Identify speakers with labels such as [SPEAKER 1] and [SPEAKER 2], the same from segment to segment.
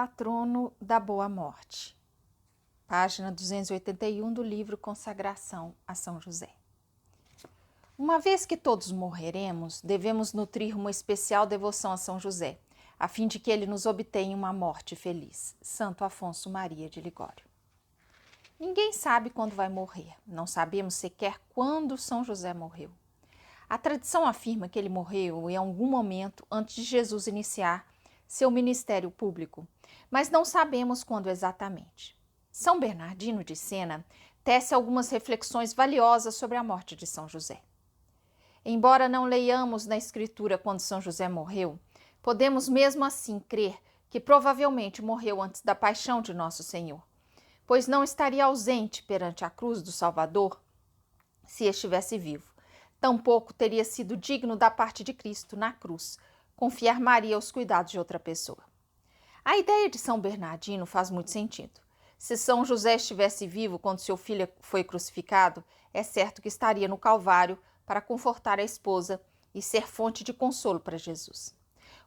[SPEAKER 1] patrono da boa morte. Página 281 do livro Consagração a São José. Uma vez que todos morreremos, devemos nutrir uma especial devoção a São José, a fim de que ele nos obtenha uma morte feliz. Santo Afonso Maria de Ligório. Ninguém sabe quando vai morrer, não sabemos sequer quando São José morreu. A tradição afirma que ele morreu em algum momento antes de Jesus iniciar seu ministério público, mas não sabemos quando exatamente. São Bernardino de Sena tece algumas reflexões valiosas sobre a morte de São José. Embora não leiamos na Escritura quando São José morreu, podemos mesmo assim crer que provavelmente morreu antes da paixão de Nosso Senhor, pois não estaria ausente perante a cruz do Salvador se estivesse vivo. Tampouco teria sido digno da parte de Cristo na cruz confiar Maria aos cuidados de outra pessoa. A ideia de São Bernardino faz muito sentido. Se São José estivesse vivo quando seu filho foi crucificado, é certo que estaria no Calvário para confortar a esposa e ser fonte de consolo para Jesus.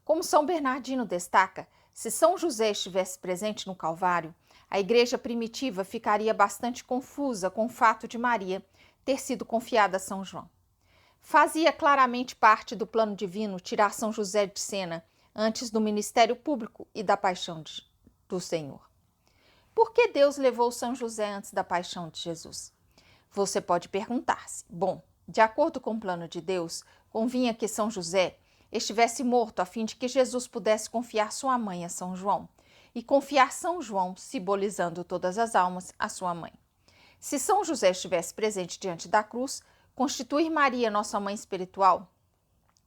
[SPEAKER 1] Como São Bernardino destaca, se São José estivesse presente no Calvário, a igreja primitiva ficaria bastante confusa com o fato de Maria ter sido confiada a São João. Fazia claramente parte do plano divino tirar São José de cena antes do ministério público e da paixão do Senhor. Por que Deus levou São José antes da paixão de Jesus? Você pode perguntar-se. Bom, de acordo com o plano de Deus, convinha que São José estivesse morto a fim de que Jesus pudesse confiar sua mãe a São João e confiar São João, simbolizando todas as almas, a sua mãe. Se São José estivesse presente diante da cruz, constituir Maria nossa mãe espiritual,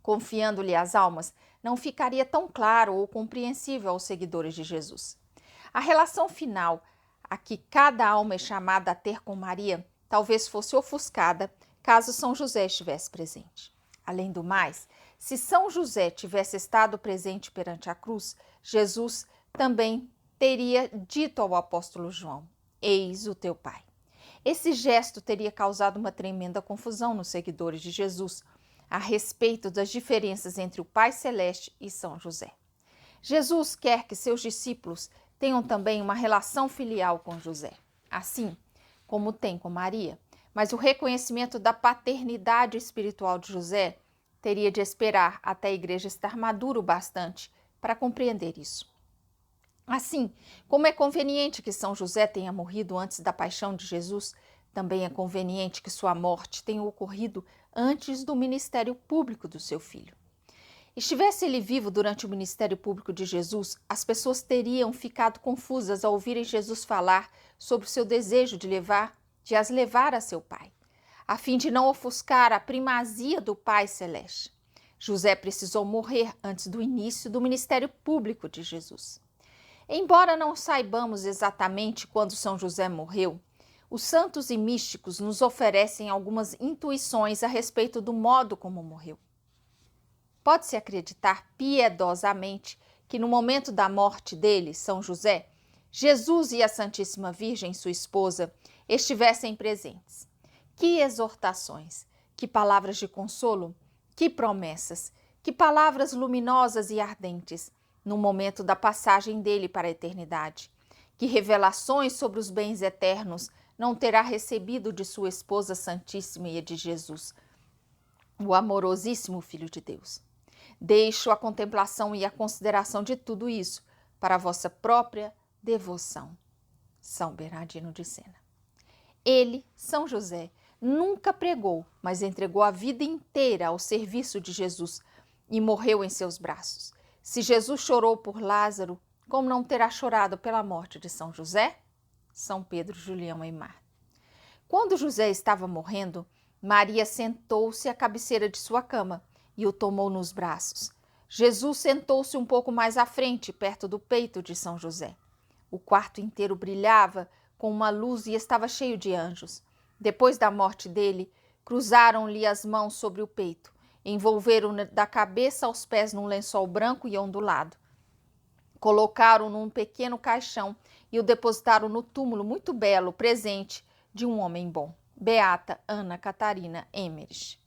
[SPEAKER 1] confiando-lhe as almas, não ficaria tão claro ou compreensível aos seguidores de Jesus. A relação final a que cada alma é chamada a ter com Maria talvez fosse ofuscada caso São José estivesse presente. Além do mais, se São José tivesse estado presente perante a cruz, Jesus também teria dito ao apóstolo João: "Eis o teu pai". Esse gesto teria causado uma tremenda confusão nos seguidores de Jesus a respeito das diferenças entre o Pai Celeste e São José. Jesus quer que seus discípulos tenham também uma relação filial com José, assim como tem com Maria, mas o reconhecimento da paternidade espiritual de José teria de esperar até a igreja estar madura o bastante para compreender isso. Assim, como é conveniente que São José tenha morrido antes da paixão de Jesus, também é conveniente que sua morte tenha ocorrido antes do ministério público do seu filho. Estivesse ele vivo durante o ministério público de Jesus, as pessoas teriam ficado confusas ao ouvirem Jesus falar sobre o seu desejo de as levar a seu pai, a fim de não ofuscar a primazia do Pai Celeste. José precisou morrer antes do início do ministério público de Jesus. Embora não saibamos exatamente quando São José morreu, os santos e místicos nos oferecem algumas intuições a respeito do modo como morreu. Pode-se acreditar piedosamente que no momento da morte dele, São José, Jesus e a Santíssima Virgem, sua esposa, estivessem presentes. Que exortações, que palavras de consolo, que promessas, que palavras luminosas e ardentes no momento da passagem dele para a eternidade. Que revelações sobre os bens eternos não terá recebido de sua esposa santíssima e de Jesus, o amorosíssimo Filho de Deus. Deixo a contemplação e a consideração de tudo isso para a vossa própria devoção. São Bernardino de Sena. Ele, São José, nunca pregou, mas entregou a vida inteira ao serviço de Jesus e morreu em seus braços. Se Jesus chorou por Lázaro, como não terá chorado pela morte de São José? São Pedro Julião Aimar. Quando José estava morrendo, Maria sentou-se à cabeceira de sua cama e o tomou nos braços. Jesus sentou-se um pouco mais à frente, perto do peito de São José. O quarto inteiro brilhava com uma luz e estava cheio de anjos. Depois da morte dele, cruzaram-lhe as mãos sobre o peito, envolveram-no da cabeça aos pés num lençol branco e ondulado. Colocaram-no num pequeno caixão e o depositaram no túmulo muito belo, presente de um homem bom, Beata Ana Catarina Emmerich.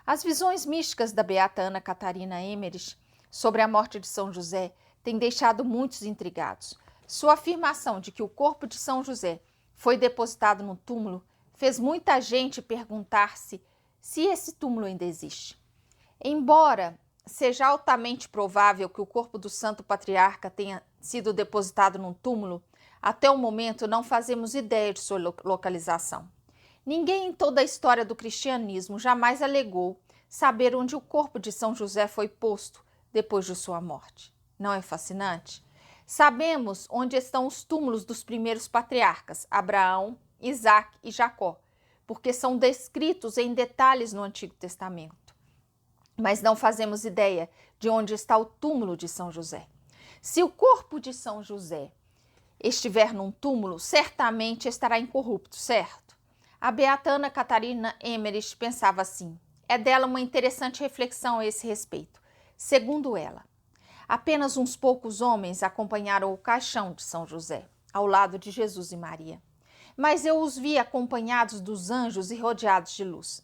[SPEAKER 1] As visões místicas da Beata Ana Catarina Emmerich sobre a morte de São José tem deixado muitos intrigados. Sua afirmação de que o corpo de São José foi depositado no túmulo fez muita gente perguntar-se se esse túmulo ainda existe. Embora seja altamente provável que o corpo do Santo Patriarca tenha sido depositado num túmulo, até o momento não fazemos ideia de sua localização. Ninguém em toda a história do cristianismo jamais alegou saber onde o corpo de São José foi posto depois de sua morte. Não é fascinante? Sabemos onde estão os túmulos dos primeiros patriarcas, Abraão, Isaac e Jacó, porque são descritos em detalhes no Antigo Testamento. Mas não fazemos ideia de onde está o túmulo de São José. Se o corpo de São José estiver num túmulo, certamente estará incorrupto, certo? A beata Ana Catarina Emmerich pensava assim. É dela uma interessante reflexão a esse respeito. Segundo ela, apenas uns poucos homens acompanharam o caixão de São José, ao lado de Jesus e Maria. Mas eu os vi acompanhados dos anjos e rodeados de luz.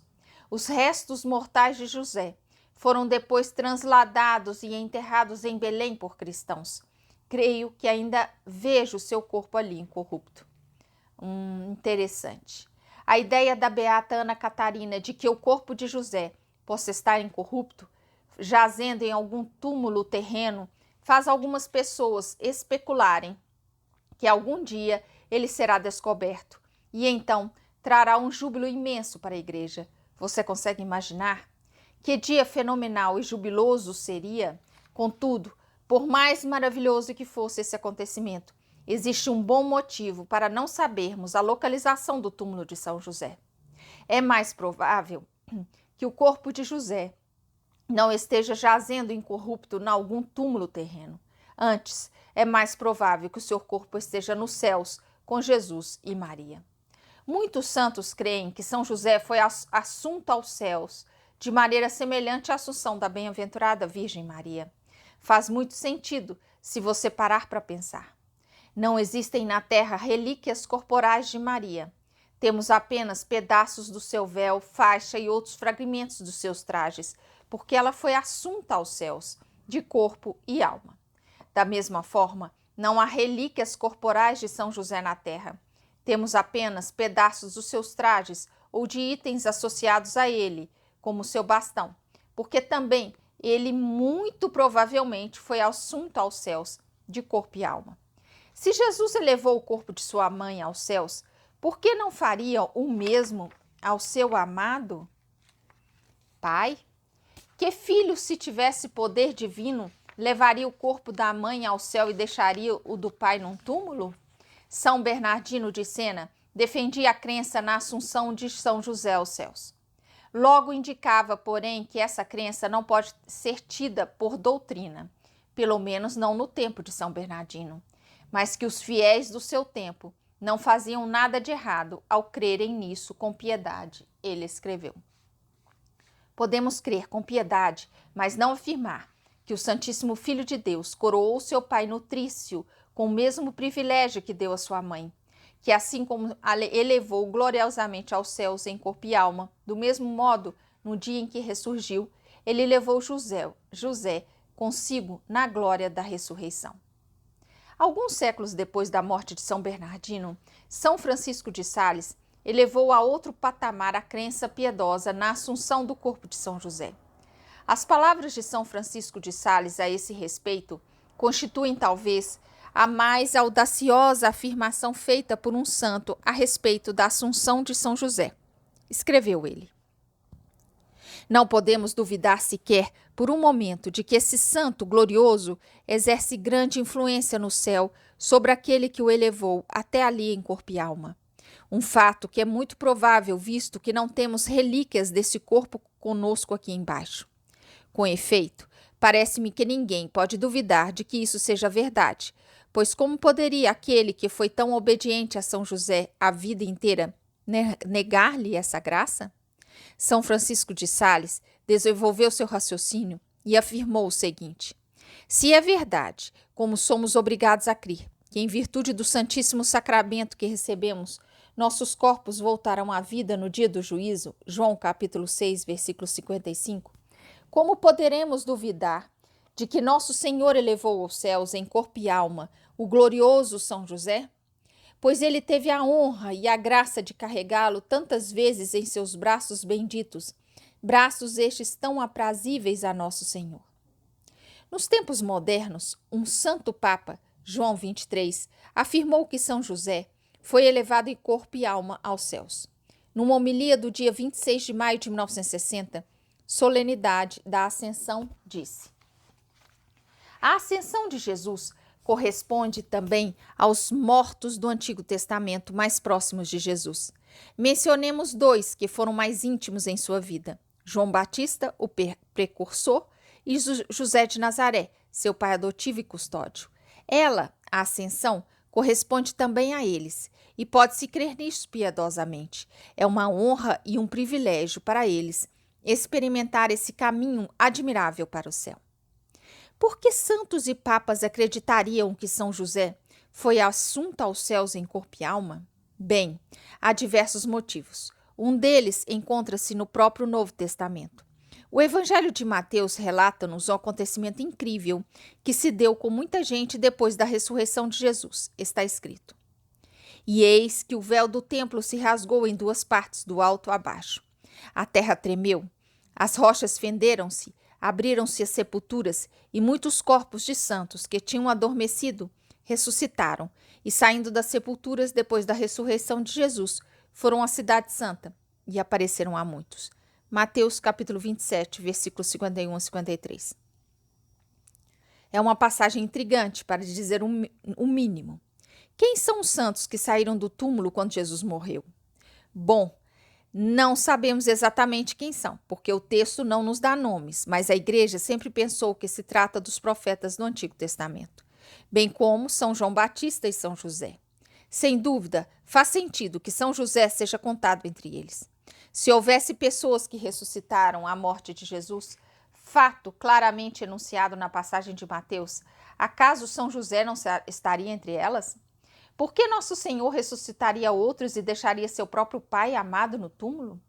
[SPEAKER 1] Os restos mortais de José foram depois transladados e enterrados em Belém por cristãos. Creio que ainda vejo seu corpo ali incorrupto. Interessante. A ideia da beata Ana Catarina de que o corpo de José possa estar incorrupto, jazendo em algum túmulo terreno, faz algumas pessoas especularem que algum dia ele será descoberto e então trará um júbilo imenso para a igreja. Você consegue imaginar? Que dia fenomenal e jubiloso seria? Contudo, por mais maravilhoso que fosse esse acontecimento, existe um bom motivo para não sabermos a localização do túmulo de São José. É mais provável que o corpo de José não esteja jazendo incorrupto em algum túmulo terreno. Antes, é mais provável que o seu corpo esteja nos céus com Jesus e Maria. Muitos santos creem que São José foi assunto aos céus de maneira semelhante à assunção da bem-aventurada Virgem Maria. Faz muito sentido se você parar para pensar. Não existem na terra relíquias corporais de Maria. Temos apenas pedaços do seu véu, faixa e outros fragmentos dos seus trajes, porque ela foi assunta aos céus, de corpo e alma. Da mesma forma, não há relíquias corporais de São José na terra. Temos apenas pedaços dos seus trajes ou de itens associados a ele, como seu bastão, porque também ele muito provavelmente foi assunto aos céus, de corpo e alma. Se Jesus elevou o corpo de sua mãe aos céus, por que não faria o mesmo ao seu amado Pai? Que filho, se tivesse poder divino, levaria o corpo da mãe ao céu e deixaria o do pai num túmulo? São Bernardino de Sena defendia a crença na assunção de São José aos céus. Logo indicava, porém, que essa crença não pode ser tida por doutrina, pelo menos não no tempo de São Bernardino, mas que os fiéis do seu tempo não faziam nada de errado ao crerem nisso com piedade, ele escreveu. Podemos crer com piedade, mas não afirmar que o Santíssimo Filho de Deus coroou seu pai nutrício com o mesmo privilégio que deu a sua mãe, que assim como elevou gloriosamente aos céus em corpo e alma, do mesmo modo, no dia em que ressurgiu, ele levou José consigo na glória da ressurreição. Alguns séculos depois da morte de São Bernardino, São Francisco de Sales elevou a outro patamar a crença piedosa na assunção do corpo de São José. As palavras de São Francisco de Sales a esse respeito constituem talvez a mais audaciosa afirmação feita por um santo a respeito da assunção de São José. Escreveu ele: não podemos duvidar sequer por um momento de que esse santo glorioso exerce grande influência no céu sobre aquele que o elevou até ali em corpo e alma. Um fato que é muito provável, visto que não temos relíquias desse corpo conosco aqui embaixo. Com efeito, parece-me que ninguém pode duvidar de que isso seja verdade, pois como poderia aquele que foi tão obediente a São José a vida inteira negar-lhe essa graça? São Francisco de Sales desenvolveu seu raciocínio e afirmou o seguinte: se é verdade, como somos obrigados a crer, que em virtude do Santíssimo Sacramento que recebemos, nossos corpos voltarão à vida no dia do juízo, João capítulo 6, versículo 55, como poderemos duvidar de que nosso Senhor elevou aos céus em corpo e alma o glorioso São José? Pois ele teve a honra e a graça de carregá-lo tantas vezes em seus braços benditos, braços estes tão aprazíveis a nosso Senhor. Nos tempos modernos, um santo Papa, João XXIII, afirmou que São José foi elevado em corpo e alma aos céus. Numa homilia do dia 26 de maio de 1960, solenidade da Ascensão, disse: a ascensão de Jesus corresponde também aos mortos do Antigo Testamento mais próximos de Jesus. Mencionemos dois que foram mais íntimos em sua vida: João Batista, o precursor, e José de Nazaré, seu pai adotivo e custódio. Ela, a ascensão, corresponde também a eles, e pode-se crer nisso piedosamente. É uma honra e um privilégio para eles experimentar esse caminho admirável para o céu. Por que santos e papas acreditariam que São José foi assunto aos céus em corpo e alma? Bem, há diversos motivos. Um deles encontra-se no próprio Novo Testamento. O Evangelho de Mateus relata-nos um acontecimento incrível que se deu com muita gente depois da ressurreição de Jesus. Está escrito: e eis que o véu do templo se rasgou em duas partes, do alto a baixo. A terra tremeu, as rochas fenderam-se, abriram-se as sepulturas, e muitos corpos de santos que tinham adormecido ressuscitaram, e saindo das sepulturas depois da ressurreição de Jesus, foram à cidade santa e apareceram a muitos. Mateus capítulo 27, versículos 51 a 53. É uma passagem intrigante, para dizer o mínimo. Quem são os santos que saíram do túmulo quando Jesus morreu? Bom, não sabemos exatamente quem são, porque o texto não nos dá nomes, mas a igreja sempre pensou que se trata dos profetas do Antigo Testamento, bem como São João Batista e São José. Sem dúvida, faz sentido que São José seja contado entre eles. Se houvesse pessoas que ressuscitaram à morte de Jesus, fato claramente enunciado na passagem de Mateus, acaso São José não estaria entre elas? Por que nosso Senhor ressuscitaria outros e deixaria seu próprio Pai amado no túmulo?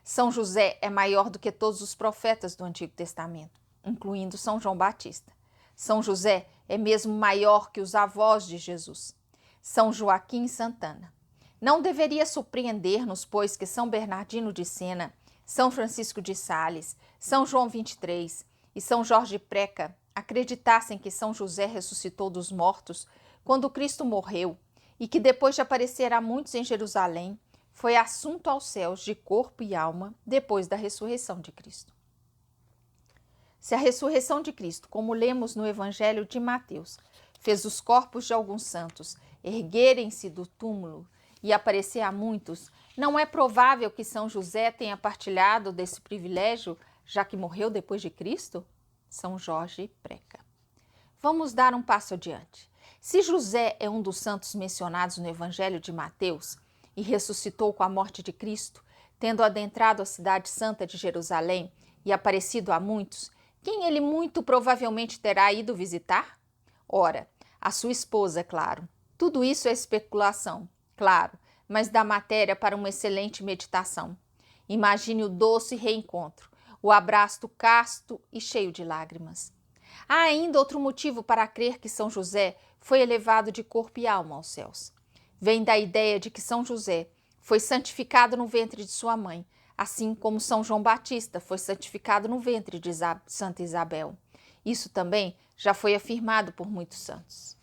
[SPEAKER 1] São José é maior do que todos os profetas do Antigo Testamento, incluindo São João Batista. São José é mesmo maior que os avós de Jesus, São Joaquim e Santana. Não deveria surpreender-nos, pois, que São Bernardino de Sena, São Francisco de Sales, São João XXIII e São Jorge Preca acreditassem que São José ressuscitou dos mortos quando Cristo morreu e que, depois de aparecer a muitos em Jerusalém, foi assunto aos céus de corpo e alma depois da ressurreição de Cristo. Se a ressurreição de Cristo, como lemos no Evangelho de Mateus, fez os corpos de alguns santos erguerem-se do túmulo e aparecer a muitos, não é provável que São José tenha partilhado desse privilégio, já que morreu depois de Cristo? São Jorge Preca. Vamos dar um passo adiante. Se José é um dos santos mencionados no Evangelho de Mateus e ressuscitou com a morte de Cristo, tendo adentrado a cidade santa de Jerusalém e aparecido a muitos, quem ele muito provavelmente terá ido visitar? Ora, a sua esposa, claro. Tudo isso é especulação, claro, mas dá matéria para uma excelente meditação. Imagine o doce reencontro, o abraço casto e cheio de lágrimas. Há ainda outro motivo para crer que São José foi elevado de corpo e alma aos céus. Vem da ideia de que São José foi santificado no ventre de sua mãe, assim como São João Batista foi santificado no ventre de Santa Isabel. Isso também já foi afirmado por muitos santos.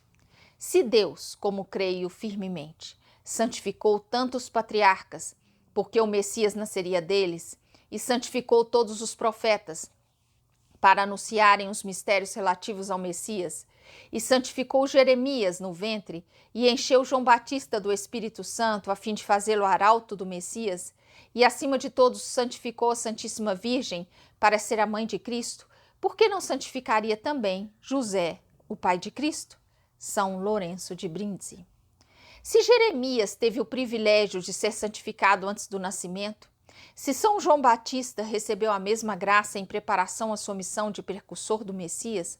[SPEAKER 1] Se Deus, como creio firmemente, santificou tantos patriarcas, porque o Messias nasceria deles, e santificou todos os profetas para anunciarem os mistérios relativos ao Messias, e santificou Jeremias no ventre, e encheu João Batista do Espírito Santo, a fim de fazê-lo arauto do Messias, e acima de todos santificou a Santíssima Virgem para ser a mãe de Cristo, por que não santificaria também José, o pai de Cristo? São Lourenço de Brindisi. Se Jeremias teve o privilégio de ser santificado antes do nascimento, se São João Batista recebeu a mesma graça em preparação à sua missão de precursor do Messias,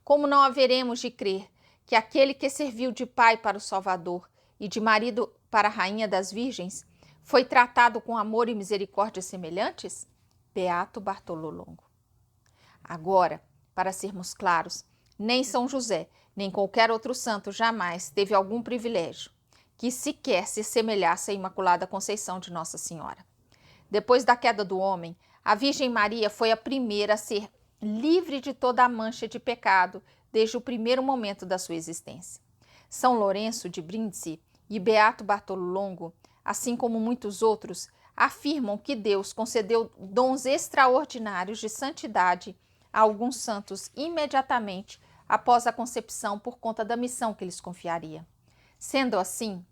[SPEAKER 1] como não haveremos de crer que aquele que serviu de pai para o Salvador e de marido para a Rainha das Virgens foi tratado com amor e misericórdia semelhantes? Beato Bartolô Longo. Agora, Para sermos claros, nem São José, nem qualquer outro santo jamais teve algum privilégio que sequer se semelhasse à Imaculada Conceição de Nossa Senhora. Depois da queda do homem, a Virgem Maria foi a primeira a ser livre de toda a mancha de pecado desde o primeiro momento da sua existência. São Lourenço de Brindisi e Beato Bartolo Longo, assim como muitos outros, afirmam que Deus concedeu dons extraordinários de santidade a alguns santos imediatamente após a concepção por conta da missão que lhes confiaria. Sendo assim,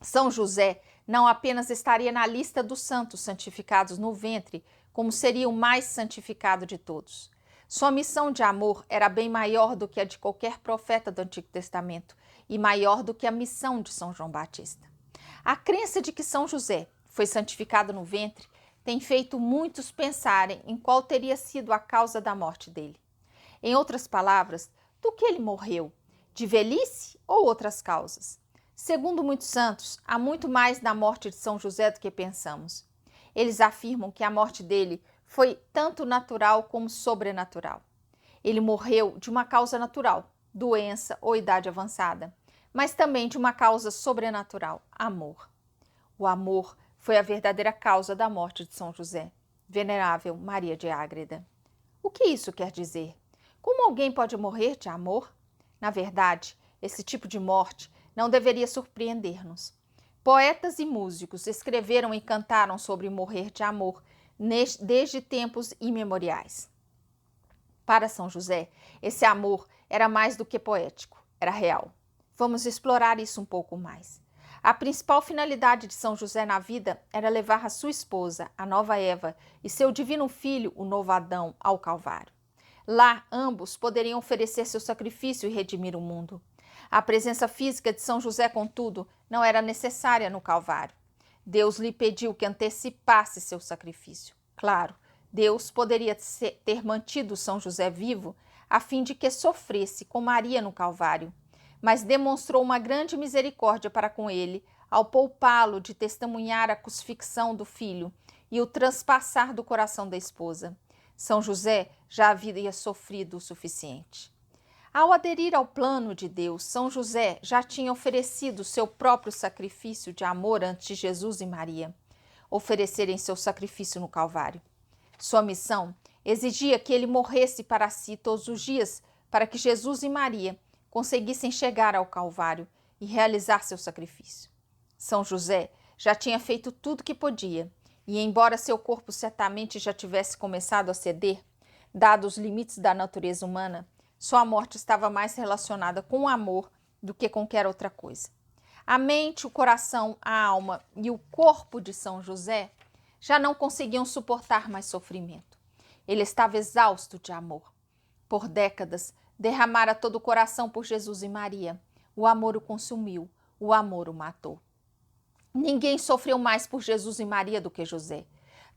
[SPEAKER 1] São José não apenas estaria na lista dos santos santificados no ventre, como seria o mais santificado de todos. Sua missão de amor era bem maior do que a de qualquer profeta do Antigo Testamento e maior do que a missão de São João Batista. A crença de que São José foi santificado no ventre tem feito muitos pensarem em qual teria sido a causa da morte dele. Em outras palavras, do que ele morreu? De velhice ou outras causas? Segundo muitos santos, há muito mais na morte de São José do que pensamos. Eles afirmam que a morte dele foi tanto natural como sobrenatural. Ele morreu de uma causa natural, doença ou idade avançada, mas também de uma causa sobrenatural, amor. O amor foi a verdadeira causa da morte de São José, Venerável Maria de Ágreda. O que isso quer dizer? Como alguém pode morrer de amor? Na verdade, esse tipo de morte não deveria surpreender-nos. Poetas e músicos escreveram e cantaram sobre morrer de amor desde tempos imemoriais. Para São José, esse amor era mais do que poético, era real. Vamos explorar isso um pouco mais. A principal finalidade de São José na vida era levar a sua esposa, a nova Eva, e seu divino filho, o novo Adão, ao Calvário. Lá, ambos poderiam oferecer seu sacrifício e redimir o mundo. A presença física de São José, contudo, não era necessária no Calvário. Deus lhe pediu que antecipasse seu sacrifício. Claro, Deus poderia ter mantido São José vivo a fim de que sofresse com Maria no Calvário, mas demonstrou uma grande misericórdia para com ele ao poupá-lo de testemunhar a crucifixão do filho e o transpassar do coração da esposa. São José já havia sofrido o suficiente. Ao aderir ao plano de Deus, São José já tinha oferecido seu próprio sacrifício de amor ante Jesus e Maria, oferecerem seu sacrifício no Calvário. Sua missão exigia que ele morresse para si todos os dias, para que Jesus e Maria conseguissem chegar ao Calvário e realizar seu sacrifício. São José já tinha feito tudo que podia, e embora seu corpo certamente já tivesse começado a ceder, dados os limites da natureza humana, sua morte estava mais relacionada com o amor do que com qualquer outra coisa. A mente, o coração, a alma e o corpo de São José já não conseguiam suportar mais sofrimento. Ele estava exausto de amor. Por décadas, derramara todo o coração por Jesus e Maria. O amor o consumiu, o amor o matou. Ninguém sofreu mais por Jesus e Maria do que José.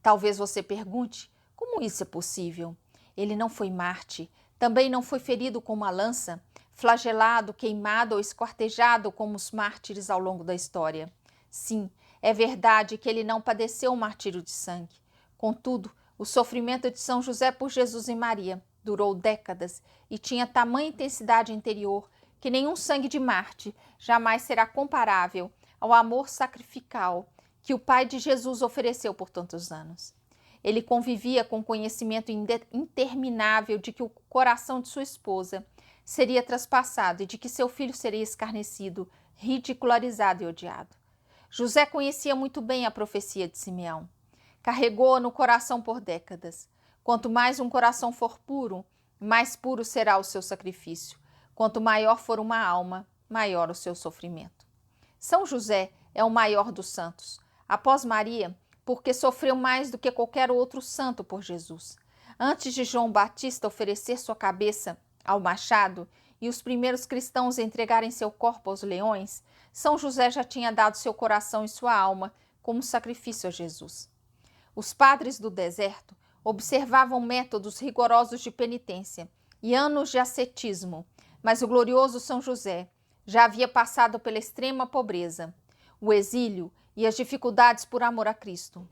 [SPEAKER 1] Talvez você pergunte, como isso é possível? Ele não foi Marte, também não foi ferido com uma lança, flagelado, queimado ou esquartejado como os mártires ao longo da história. Sim, é verdade que ele não padeceu um martírio de sangue. Contudo, o sofrimento de São José por Jesus e Maria durou décadas e tinha tamanha intensidade interior que nenhum sangue de Marte jamais será comparável ao amor sacrificial que o Pai de Jesus ofereceu por tantos anos. Ele convivia com o conhecimento interminável de que o coração de sua esposa seria traspassado e de que seu filho seria escarnecido, ridicularizado e odiado. José conhecia muito bem a profecia de Simeão. Carregou-a no coração por décadas. Quanto mais um coração for puro, mais puro será o seu sacrifício. Quanto maior for uma alma, maior o seu sofrimento. São José é o maior dos santos, após Maria, porque sofreu mais do que qualquer outro santo por Jesus. Antes de João Batista oferecer sua cabeça ao machado e os primeiros cristãos entregarem seu corpo aos leões, São José já tinha dado seu coração e sua alma como sacrifício a Jesus. Os padres do deserto observavam métodos rigorosos de penitência e anos de ascetismo, mas o glorioso São José já havia passado pela extrema pobreza, o exílio e as dificuldades por amor a Cristo.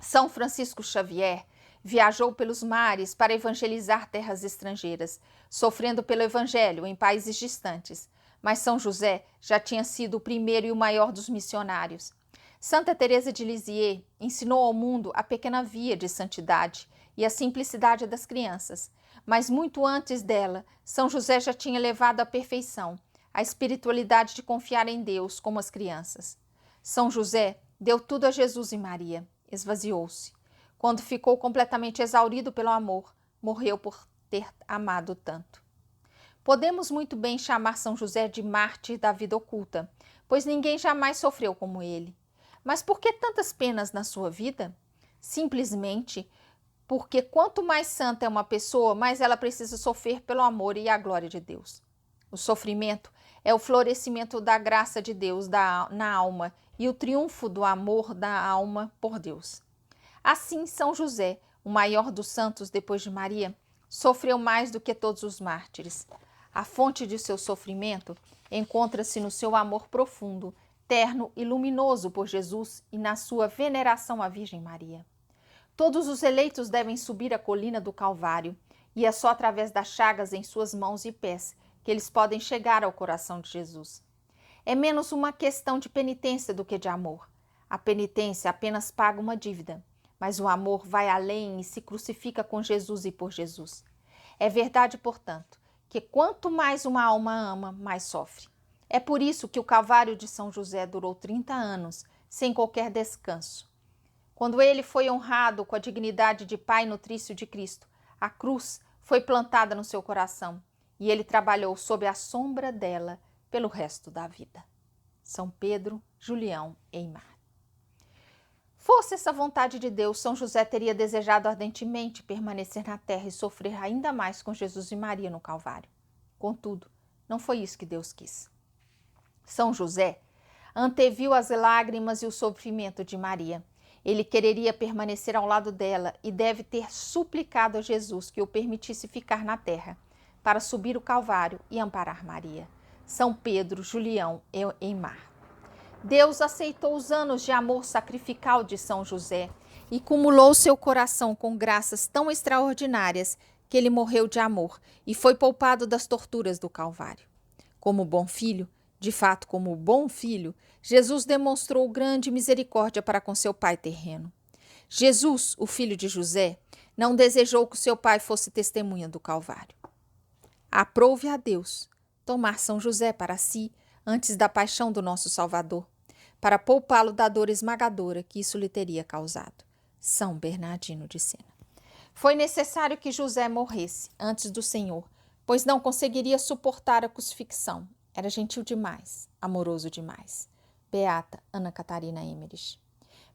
[SPEAKER 1] São Francisco Xavier Viajou pelos mares para evangelizar terras estrangeiras, sofrendo pelo evangelho em países distantes. Mas São José já tinha sido o primeiro e o maior dos missionários. Santa Teresa de Lisieux ensinou ao mundo a pequena via de santidade e a simplicidade das crianças. Mas muito antes dela, São José já tinha levado à perfeição a espiritualidade de confiar em Deus como as crianças. São José deu tudo a Jesus e Maria, esvaziou-se. Quando ficou completamente exaurido pelo amor, morreu por ter amado tanto. Podemos muito bem chamar São José de mártir da vida oculta, pois ninguém jamais sofreu como ele. Mas por que tantas penas na sua vida? Simplesmente porque quanto mais santa é uma pessoa, mais ela precisa sofrer pelo amor e a glória de Deus. O sofrimento é o florescimento da graça de Deus na alma e o triunfo do amor da alma por Deus. Assim, São José, o maior dos santos depois de Maria, sofreu mais do que todos os mártires. A fonte de seu sofrimento encontra-se no seu amor profundo, terno e luminoso por Jesus e na sua veneração à Virgem Maria. Todos os eleitos devem subir a colina do Calvário, e é só através das chagas em suas mãos e pés que eles podem chegar ao coração de Jesus. É menos uma questão de penitência do que de amor. A penitência apenas paga uma dívida, mas o amor vai além e se crucifica com Jesus e por Jesus. É verdade, portanto, que quanto mais uma alma ama, mais sofre. É por isso que o Calvário de São José durou 30 anos, sem qualquer descanso. Quando ele foi honrado com a dignidade de Pai nutrício de Cristo, a cruz foi plantada no seu coração e ele trabalhou sob a sombra dela pelo resto da vida. São Pedro, Julião, Eymar. Fosse essa vontade de Deus, São José teria desejado ardentemente permanecer na terra e sofrer ainda mais com Jesus e Maria no Calvário. Contudo, não foi isso que Deus quis. São José anteviu as lágrimas e o sofrimento de Maria. Ele quereria permanecer ao lado dela e deve ter suplicado a Jesus que o permitisse ficar na terra, para subir o Calvário e amparar Maria. São Pedro, Julião e Eymar. Deus aceitou os anos de amor sacrificial de São José e cumulou seu coração com graças tão extraordinárias que ele morreu de amor e foi poupado das torturas do Calvário. Como bom filho, de fato como bom filho, Jesus demonstrou grande misericórdia para com seu pai terreno. Jesus, o filho de José, não desejou que seu pai fosse testemunha do Calvário. Aprouve a Deus tomar São José para si antes da paixão do nosso Salvador, para poupá-lo da dor esmagadora que isso lhe teria causado. São Bernardino de Sena. Foi necessário que José morresse antes do Senhor, pois não conseguiria suportar a crucifixão. Era gentil demais, amoroso demais. Beata Ana Catarina Emmerich.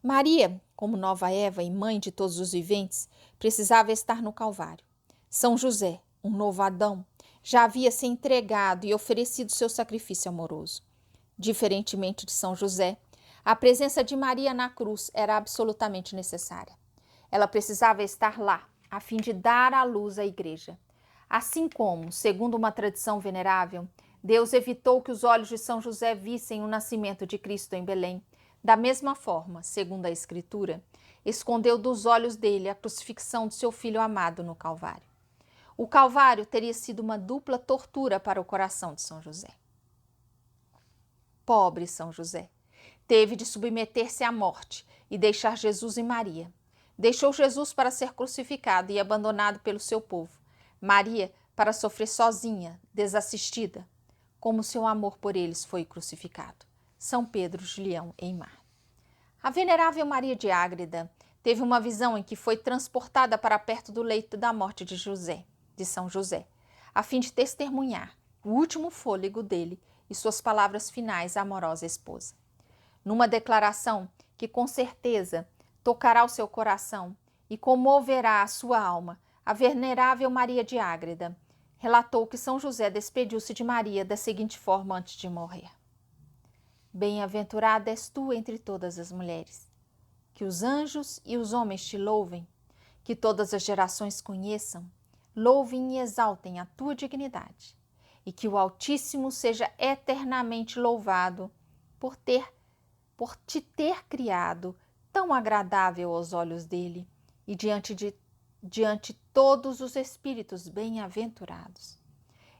[SPEAKER 1] Maria, como nova Eva e mãe de todos os viventes, precisava estar no Calvário. São José, um novo Adão, já havia se entregado e oferecido seu sacrifício amoroso. Diferentemente de São José, a presença de Maria na cruz era absolutamente necessária. Ela precisava estar lá, a fim de dar à luz à igreja. Assim como, segundo uma tradição venerável, Deus evitou que os olhos de São José vissem o nascimento de Cristo em Belém, da mesma forma, segundo a Escritura, escondeu dos olhos dele a crucifixão de seu filho amado no Calvário. O Calvário teria sido uma dupla tortura para o coração de São José. Pobre São José, teve de submeter-se à morte e deixar Jesus e Maria. Deixou Jesus para ser crucificado e abandonado pelo seu povo. Maria para sofrer sozinha, desassistida, como seu amor por eles foi crucificado. São Pedro, Julião, Eymar. A venerável Maria de Ágreda teve uma visão em que foi transportada para perto do leito da morte de São José, a fim de testemunhar o último fôlego dele e suas palavras finais à amorosa esposa. Numa declaração que com certeza tocará o seu coração e comoverá a sua alma, a venerável Maria de Ágreda relatou que São José despediu-se de Maria da seguinte forma antes de morrer: Bem-aventurada és tu entre todas as mulheres. Que os anjos e os homens te louvem, que todas as gerações conheçam, louvem e exaltem a tua dignidade, e que o Altíssimo seja eternamente louvado por te ter criado tão agradável aos olhos dele e diante de diante todos os espíritos bem-aventurados.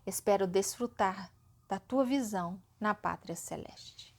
[SPEAKER 1] Espero desfrutar da tua visão na pátria celeste.